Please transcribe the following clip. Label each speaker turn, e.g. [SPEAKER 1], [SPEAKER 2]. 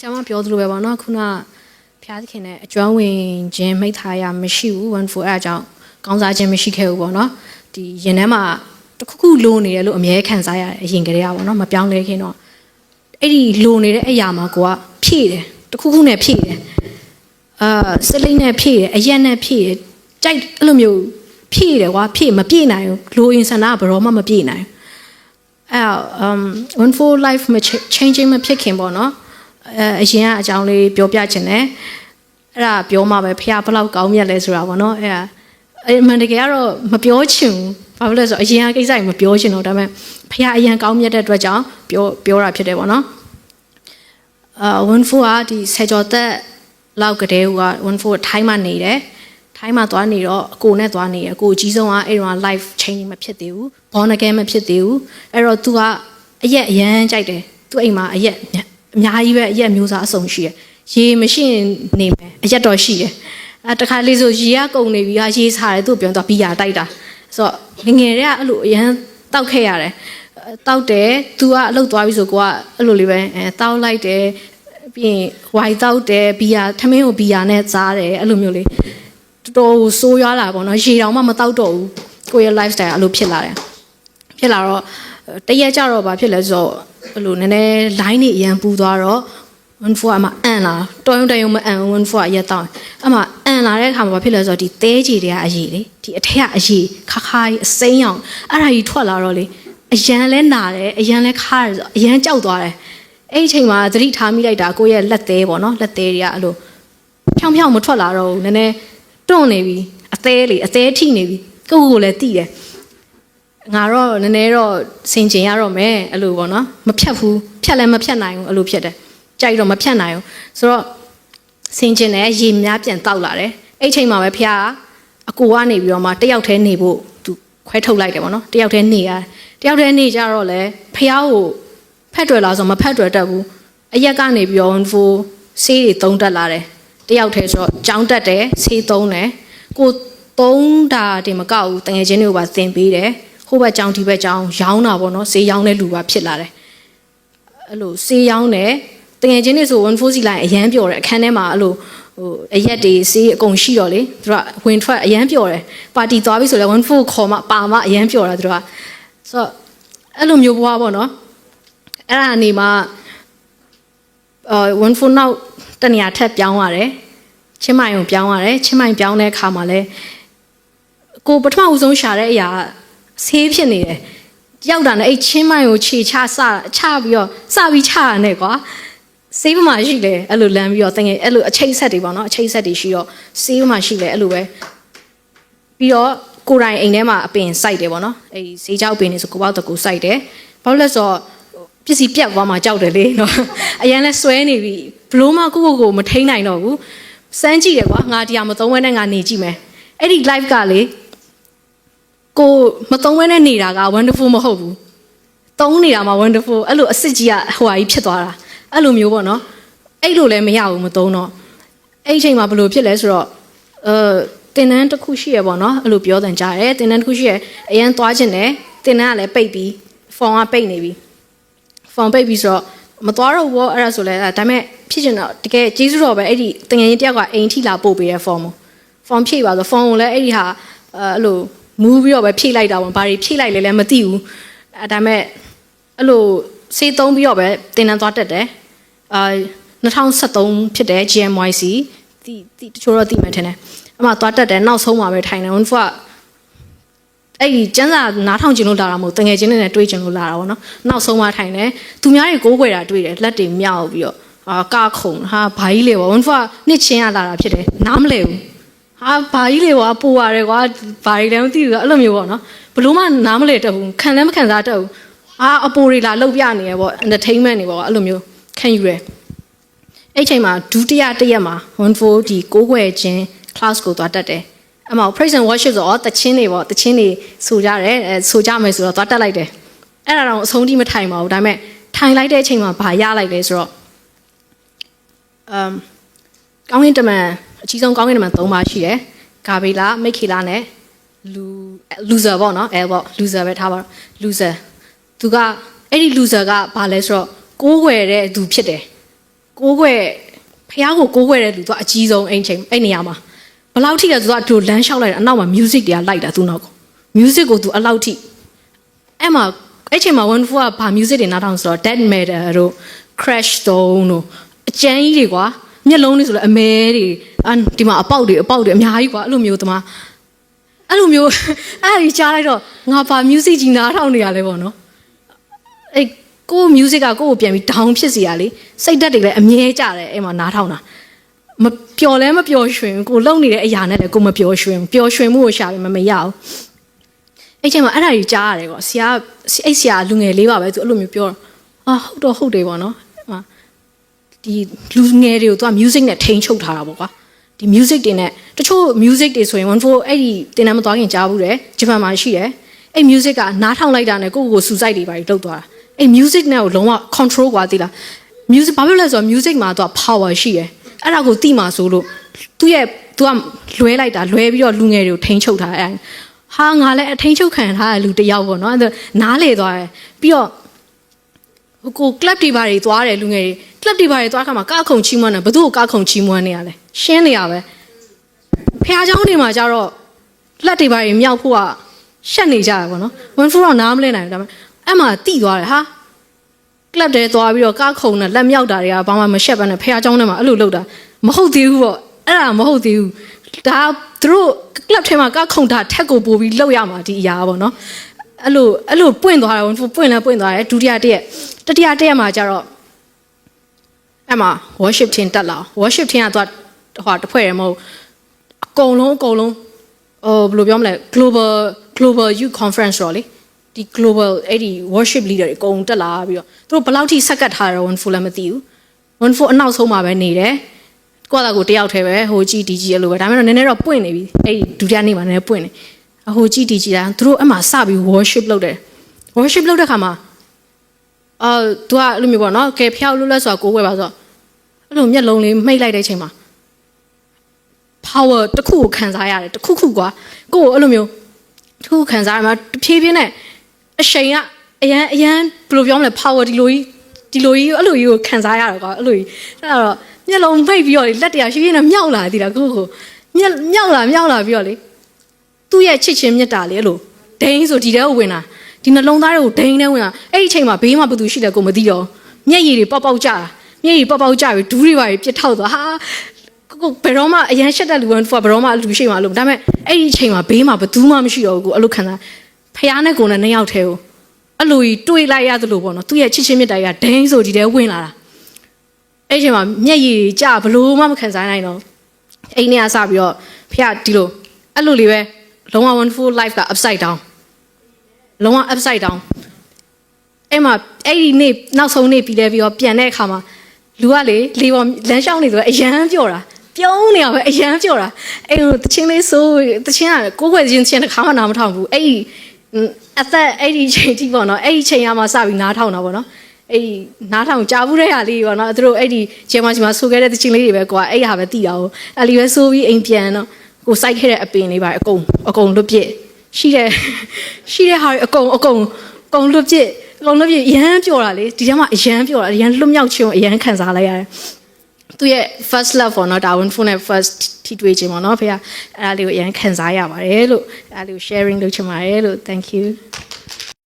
[SPEAKER 1] ဆရာမပြောသလိုပဲပေါ့နော်ခုနဖျားသခင်နဲ့အကျွမ်းဝင်ခြင်းမိသားရမရှိဘူး14အဲ့အကြောင်းကောင်းစားခြင်းမရှိခဲ့ဘူးပေါ့နော်ဒီရင်ထဲမှာတခုခုလိုနေတယ်လို့အမြဲခံစားရတယ်အရင်ကတည်းကပေါ့နော်မပြောင်းလဲခင်တော့အဲ့ဒီလိုနေတဲ့အရာမှာကိုကဖြည့်တယ်တခုခုနဲ့ဖြည့်တယ်စလိတ်နဲ့ဖြည့်တယ်အရက်နဲ့ဖြည့်တယ်ကြိုက်အဲ့လိုမျိုးဖြည့်တယ်ကွာဖြည့်မပြည့်နိုင်ဘူးလိုရင်ဆန္ဒကဘယ်တော့မှမပြည့်နိုင်ဘူး14 life မ changing မဖြစ်ခင်ပေါ့နော်အရင်ကအကြောင်းလေးပြောပြချင်တယ်အဲ့ဒါပြောမှပဲဖះဘလောက်ကောင်းမြတ်လဲဆိုတာပေါ့နော်အဲ့အမှန်တကယ်ကတော့မပြောချင်ဘူးဘာဖြစ်လဲဆိုတော့အရင်ကကိစ္စကြီးမပြောချင်တော့ဒါပေမဲ့ဖះအရင်ကောင်းမြတ်တဲ့အတွက်ကြောင့်ပြောတာဖြစ်တယ်ပေါ့နော်14ကဒီဆယ်ကျော်သက်လောက်ကတည်းက14ထိုင်းမှာနေတယ်ထိုင်းမှာသွားနေတော့အကိုနဲ့သွားနေတယ်အကိုအကြီးဆုံးကအဲ့တော့ life changing မဖြစ်သေးဘူး born again မဖြစ်သေးဘူးအဲ့တော့ तू ကအရက်အရန်ကြိုက်တယ် तू အိမ်မှာအရက်အများကြီးပဲအရက်မျိုးစားအစုံရှိတယ်ရေမရှိရင်နေမယ်အရက်တော့ရှိတယ်တခါလေးဆိုရေကကုန်နေပြီရေစားတယ်သူ့ပြောတော့ဘီယာတိုက်တာဆိုတော့ငငယ်တွေကအဲ့လိုအရန်တောက်ခဲ့ရတယ်တောက်တယ် तू ကအလုပ်သွားပြီဆိုကိုကအဲ့လိုလေးပဲတောက်လိုက်တယ်ပြီးရင်ဝိုင်တောက်တယ်ဘီယာထမင်းကိုဘီယာနဲ့စားတယ်အဲ့လိုမျိုးလေးတော်ဆိုးရွားလာပေါ့နော်ရေတောင်မှမတောက်တော့ဘူးကိုယ့်ရဲ့ lifestyle အဲ့လိုဖြစ်လာတယ်ဖြစ်လာတော့တရက်ကြတော့ဘာဖြစ်လဲဆိုတော့အဲ့လိုနည်းနည်း line တွေအရန်ပူသွားတော့14အမအန်လာတော်ရုံတရုံမအန်14အရက်တောင်းအမအန်လာတဲ့အခါမှာဘာဖြစ်လဲဆိုတော့ဒီသဲကြီးတွေကအရေးလေဒီအထက်ကအရေးခါခါကြီးအစိမ်းအောင်အဲ့ဒါကြီးထွက်လာတော့လေအရန်လဲနာတယ်အရန်လဲခါတယ်ဆိုအရန်ကြောက်သွားတယ်အဲ့ဒီအချိန်မှာသတိထားမိလိုက်တာကိုယ့်ရဲ့လက်သေးပေါ့နော်လက်သေးတွေကအဲ့လိုဖြောင်းဖြောင်းမထွက်လာတော့ဘူးနည်းနည်းတွန့်နေပြီအသေးထိနေပြီကိုယ့်ကိုယ်လည်းတိတယ်ငါတော့နည်းနည်းတော့ဆင်ကျင်ရတော့မယ်အဲ့လိုပေါ့နော်မဖြတ်ဘူးဖြတ်လည်းမဖြတ်နိုင်ဘူးအဲ့လိုဖြစ်တယ်ကြိုက်တော့မဖြတ်နိုင်ဘူးဆိုတော့ဆင်ကျင်တယ်ရေများပြန်တောက်လာတယ်အဲ့ချိန်မှာပဲဖះအကိုကနေပြီးတော့မှတယောက်တည်းနေဖို့သူခွဲထုတ်လိုက်တယ်ပေါ့နော်တယောက်တည်းနေရတယ်တယောက်တည်းနေကြတော့လေဖះကိုဖက်တွယ်လာဆိုမဖက်တွယ်တတ်ဘူးအရက်ကနေပြီးတော့ဆေးတွေသုံးတတ်လာတယ်တယောက်တည်းဆိုတော့ကြောင်းတက်တယ်ဆေးသုံးတယ်ကိုသုံးတာတင်မကောက်ဘူးတငယ်ချင်းတွေကိုပါသင်ပေးတယ်ဟိုဘက်ကြောင်းဒီဘက်ကြောင်းရောင်းတာပေါ့နော်ဆေးရောင်းတဲ့လူပါဖြစ်လာတယ်အဲ့လိုဆေးရောင်းတယ်တငယ်ချင်းတွေဆို14စီလိုက်အရန်ပျော်တယ်အခန်းထဲမှာအဲ့လိုအရက်တွေဆေးအကုန်ရှိတော့လေသူကဝင်ထွက်အရန်ပျော်တယ်ပါတီသွားပြီဆိုလဲ14ခေါ်မှပါမှအရန်ပျော်တာသူကဆိုတော့အဲ့လိုမျိုးဘွားပေါ့နော်အဲ့ဒါနေမှာ14နောက်တနေရာထပ်ပြောင်းရတယ်ချင်းမိုင်ကိုပြောင်းရတယ်ချင်းမိုင်ပြောင်းတဲ့အခါမှာလဲကိုပထမဦးဆုံးရှာတဲ့အရာဆေးဖြစ်နေတယ်ရောက်တာနဲ့အဲ့ချင်းမိုင်ကိုခြေချပြီးတော့စပြီးချရနဲ့ကွာဆေးပမာရှိတယ်အဲ့လိုလမ်းပြီးတော့တကယ်အဲ့လိုအချိတ်ဆက်တွေပေါ့နော်အချိတ်ဆက်တွေရှိတော့ဆေးပမာရှိတယ်အဲ့လိုပဲပြီးတော့ကိုယ်တိုင်အိမ်ထဲမှာအပင်စိုက်တယ်ပေါ့နော်အဲ့ဈေးကြောက်ပင်တွေဆိုကိုပေါ့တကူစိုက်တယ်ဘာလို့လဲဆိုတော့ပစ္စည်းပြတ်သွားမှကြောက်တယ်လေနော်အရန်လဲဆွဲနေပြီဘလို့မှကိုမထိန်းနိုင်တော့ဘူးစမ်းကြည့်တယ်ကွာငါတရားမသုံးဝဲနဲ့ငါနေကြည့်မယ်အဲ့ဒီ live ကလေကိုမသုံးဝဲနဲ့နေတာက wonderful မဟုတ်ဘူးသုံးနေတာမှ wonderful အဲ့လိုအစ်စ်ကြီးကဟိုဟာကြီးဖြစ်သွားတာအဲ့လိုမျိုးပေါ့နော်အဲ့လိုလည်းမရဘူးမသုံးတော့အဲ့ဒီအချိန်မှာဘယ်လိုဖြစ်လဲဆိုတော့တင်တန်းတစ်ခုရှိရပေါ့နော်အဲ့လိုပြောတယ်ကြားတယ်တင်တန်းတစ်ခုရှိရအရန်သွားခြင်းတယ်တင်တန်းကလည်းပိတ်ပြီးဖုန်းကပိတ်နေပြီဖုန်းပိတ်ပြီးဆိုတော့မသွားတော့ဘူးအဲ့ဒါဆိုလဲဒါပေမဲ့ဖြစ်ချင်တော့တကယ်ကျေးဇူးတော်ပဲအဲ့ဒီတငယ်ချင်းတယောက်ကအိမ်ထိလာပို့ပေးတဲ့ဖုန်းဖြည့်ပါဆိုဖုန်းကိုလည်းအဲ့ဒီဟာအဲ့လိုမူးပြီးတော့ပဲဖြည့်လိုက်တာပေါ့ဘာတွေဖြည့်လိုက်လဲလည်းမသိဘူးဒါပေမဲ့အဲ့လိုစေးသုံးပြီးတော့ပဲတင်တန်းသွားတက်တယ်2013ဖြစ်တယ် GMYC တချို့တော့သိမှထင်တယ်အမှသွားတက်တယ်နောက်ဆုံးမှာပဲထိုင်တယ်ဝန်ဖကအဲ့ဒီကျန်းစာနားထောင်ကျင်လို့လာတာမဟုတ်တငယ်ချင်းနဲ့တွေးကျင်လို့လာတာပေါ့နော်နောက်ဆုံးမှထိုင်တယ်သူများတွေကိုးကွယ်တာတွေးတယ်လက်တွေမြောက်ပြီးတော့ကားခုံဟာဘာကြီးလေပေါ့ဝန်ဖကနှစ်ချင်းရလာတာဖြစ်တယ်နားမလဲဘူးဟာဘာကြီးလေကွာပူရတယ်ကွာဘာကြီးလည်းမသိဘူးအဲ့လိုမျိုးပေါ့နော်ဘလို့မှနားမလဲတတ်ဘူးခံလည်းမခံစားတတ်ဘူးအပူတွေလာလှုပ်ပြနေရပေါ့ entertainment တွေပေါ့အဲ့လိုမျိုးခံယူတယ်အဲ့ချိန်မှာဒုတိယတစ်ရက်မှာ14ဒီကိုးကွယ်ခြင်း class ကိုသွားတက်တယ်အမှော praise and worship ဆိုတော့တချင်းတွေပေါ့တချင်းတွေဆိုကြတယ်ဆိုကြမယ်ဆိုတော့သွားတက်လိုက်တယ်အဲ့ဒါတော့အဆုံးထိမထိုင်ပါဘူးဒါပေမဲ့ထိုင်လိုက်တဲ့အချိန်မှာဘာရလိုက်လဲဆိုတော့ကောင်းကင်တမန်အကြီးဆုံးကောင်းကင်တမန်3ပါးရှိတယ်ဂါဘေလာမိခေလာနဲ့loser ပေါ့နော်ပေါ့ loser ပဲထားပါတော့ loser သူကအဲ့ဒီ loser ကဘာလဲဆိုတော့ကိုးကွယ်တဲ့သူဖြစ်တယ် ကိုးကွယ်ဖះကိုကိုးကွယ်တဲ့လူသူကအကြီးဆုံးအိမ်ချိန်အဲ့နေရာမှာဘယ်လောက်ထိလဲသူကသူလမ်းလျှောက်လိုက်တာအနောက်မှာ music တွေကလိုက်တာသူနောက်ကို music ကိုသူအလောက်ထိအဲ့မှာအဲ့ချိန်မှာ one four ကဘာ music တွေနားထောင်ဆိုတော့ dead matter တို့ crash stone တို့အကျန်းကြီးတွေကွာမျက်လုံးတွေဆိုလည်းအမဲတွေဒီမှာအပေါက်တွေအများကြီးကွာအဲ့လိုမျိုးသမားအဲ့လိုမျိုးအဲ့ဒီကြားလိုက်တော့ငါဘာ music ကြီးနားထောင်နေရလဲပေါ့နော်အဲ့ကို music ကကိုယ့်ကိုပြန်ပြီး down ဖြစ်စီရလေစိတ်ဓာတ်တွေလည်းအမြဲကြတယ်အဲ့မှာနားထောင်တာမပျော်လဲမပျော်ရွှင်ကိုလုံနေတဲ့အရာနဲ့လည်းကိုမပျော်ရွှင်ပျော်ရွှင်မှုကိုရှာပြီးမရအောင်အဲ့ချိန်မှာအဲ့ဒါကြီးကြားရတယ်ကွာဆရာလူငယ်လေးပါပဲသူအဲ့လိုမျိုးပြောဟုတ်တယ်ပေါ့နော်ဒီလူငယ်တွေကိုသူက music နဲ့ထိန်းချုပ်ထားတာပေါ့ကွာဒီ music တွေနဲ့တချို့ music တွေဆိုရင်14အဲ့ဒီတင်တန်းမသွားခင်ကြားဘူးတယ်ဂျပန်မှာရှိတယ်အဲ့ music ကနားထောင်လိုက်တာနဲ့ကိုယ့်ကိုယ် suicide တွေပါပြီးလုပ်သွားတာအဲ့ music နဲ့ကိုလုံးဝ control กว่าသိလား music ဘာဖြစ်လဲဆိုတော့ music မှာသူက power ရှိတယ်အဲ့ဒါကိုသိမှာဆိုလို့သူကလွဲလိုက်တာလွဲပြီးတော့လူငယ်တွေကိုထိန်းချုပ်ထားအဲ့ဟာငါလည်းအထိန်းချုပ်ခံထားတဲ့လူတစ်ယောက်ပေါ့နော်အဲ့နားလေသွားတယ်ပြီးတော့ကို club တွေဘာတွေသွားတယ်လူငယ်တွေ club တွေဘာတွေသွားခါမှာကခုံချီးမွမ်းတယ်ဘသူ့ကိုကခုံချီးမွမ်းနေရလဲရှင်းနေရပဲဖះเจ้าတွေမှာကျတော့လက်တွေဘာတွေမြောက်ဖို့ကရှက်နေကြတယ်ပေါ့နော်one four တော့နားမလဲနိုင်ဘူးဒါပေမဲ့အဲ့မှာတိသွားတယ်ဟာ club တွေသွားပြီးတော့ကခုံနဲ့လက်မြောက်တာတွေကဘာမှမရှက်ဘဲနဲ့ဖះเจ้าထဲမှာအဲ့လိုလုပ်တာမဟုတ်သေးဘူးပေါ့အဲ့ဒါမဟုတ်သေးဘူးဒါသူတို့ club ထဲမှာကခုံတာထက်ကိုပို့ပြီးလောက်ရမှာဒီအရာပေါ့နော်အဲ့လိုပွင့်သွားတယ်ပွင့်သွားတယ်ဒုတိယတရက်မှာကျတော့အဲ့မှာ worship team တက်လာ worship team ကသူကဟိုတစ်ဖွဲ့ရမဟုတ်အကုန်လုံးဘယ်လိုပြောမလဲ global youth conference တော့လေဒီ global အဲ့ဒီ worship leader တွေအကုန်တက်လာပြီးတော့သူတို့ဘယ်လောက်ထိဆက်ကတ်ထားတယ်one full လည်းမသိဘူး one full အနောက်ဆုံးမှာပဲနေတယ်ကိုယ့်အကိုတယောက်တည်းပဲဟိုကြီးဒီကြီးအဲ့လိုပဲဒါပေမဲ့တော့နည်းနည်းတော့ပွင့်နေပြီအဲ့ဒီဒုတိယနေ့မှာနည်းနည်းပွင့်နေဟိုကြီးဒီကြီးတာသူတို့အမှစပြီး worship လုပ်တယ် worship လုပ်တဲ့ခါမှာသူကအဲ့လိုမျိုးပေါ့နော်ကဲဖျောက်လို့လဲဆိုတာကိုယ်ဝယ်ပါဆိုတော့အဲ့လိုမျက်လုံးလေးမှိတ်လိုက်တဲ့အချိန်မှာ power တစ်ခုကိုခံစားရတယ်တစ်ခုကွာကိုယ်အဲ့လိုမျိုးတစ်ခုခံစားရမှာတဖြည်းဖြည်းနဲ့အရှိန်ကအရန်ဘယ်လိုပြောမလဲ power ဒီလိုကြီးအဲ့လိုကြီးကိုခံစားရတာကွာအဲ့လိုကြီးအဲ့တော့မျက်လုံးမှိတ်ပြီးတော့လက်တရားရှိရှိနဲ့မြောက်လာသေးတာကိုမြောက်လာပြီးတော့လေသူ့ရဲ့ချစ်ချင်းမြတ်တာလေအဲ့လိုဒိန်းဆိုဒီတဲကိုဝင်တာဒီနှလုံးသားတွေကိုဒိန်းနဲ့ဝင်တာအဲ့ဒီအချိန်မှာဘေးမှာဘသူရှိလဲကိုမသိတော့မျက်ရည်တွေပေါက်ကြတာမျက်ရည်ပေါက်ကြပြီးဒူးတွေပါပြစ်ထောက်သွားဟာကိုဘယ်တော့မှအရန်ရှက်တဲ့လူကဘယ်တော့မှလူရှိမှလို့ဒါပေမဲ့အဲ့ဒီအချိန်မှာဘေးမှာဘသူမှမရှိတော့ဘူးကိုအဲ့လိုခံစားဖះနဲ့ကိုနဲ့နှစ်ယောက်တည်းကိုအဲ့လိုကြီးတွေးလိုက်ရသလိုပေါ့နော်သူ့ရဲ့ချစ်ချင်းမြတ်တာကြီးကဒိန်းဆိုဒီတဲဝင်လာတာအဲ့ဒီအချိန်မှာမျက်ရည်ကြဘလို့မှမခံစားနိုင်တော့အိမ်ထဲကစပြီးတော့ဖះဒီလိုအဲ့လိုလေးပဲလုံးဝ wonderful life က upside down လုံးဝ upside down အဲ့မှာအဲ့ဒီနေ့နောက်ဆုံးနေ့ပြီးလဲပြီးတော့ပြန်တဲ့အခါမှာလူကလေလမ်းလျှောက်နေဆိုတော့အရန်ပြောတာပြုံးနေရပဲအရန်ပြောတာအဲ့ဟိုတချင်းလေးဆိုတချင်းကကိုယ်ွယ်ချင်းတစ်ခါမှနားမထောင်ဘူးအဲ့ဒီအသက်အဲ့ဒီချိန်ထိပေါ့နော်အဲ့ဒီချိန်ကမှစပြီးနားထောင်တာပေါ့နော်အဲ့ဒီနားထောင်ကြားဘူးတဲ့ဟာလေးပေါ့နော်သူတို့အဲ့ဒီဂျမဆိုခဲ့တဲ့တချင်းလေးတွေပဲကွာအဲ့ဟာပဲတည်တာ哦အဲ့ဒီပဲဆိုပြီးအိမ်ပြန်တော့ကိုစိုက်ခဲ့တဲ့အပင်လေးပါအကုန်လွတ်ပြစ်ရှိတဲ့ဟာအကုန်လွတ်ပြစ်ရမ်းပြောတာလေဒီထဲမှာအရမ်းပြောတာရမ်းလွတ်မြောက်ခြင်းကိုအရမ်းခံစားလိုက်ရတယ်သူရဲ့ first love ပေါ့နော်ဒါ one phone နဲ့ first ထိတွေ့ခြင်းပေါ့နော်ဖေကအဲ့ဒါလေးကိုအရမ်းခံစားရပါတယ်လို့အဲ့ဒါလေးကို sharing လုပ်ချင်ပါတယ်လို့ thank you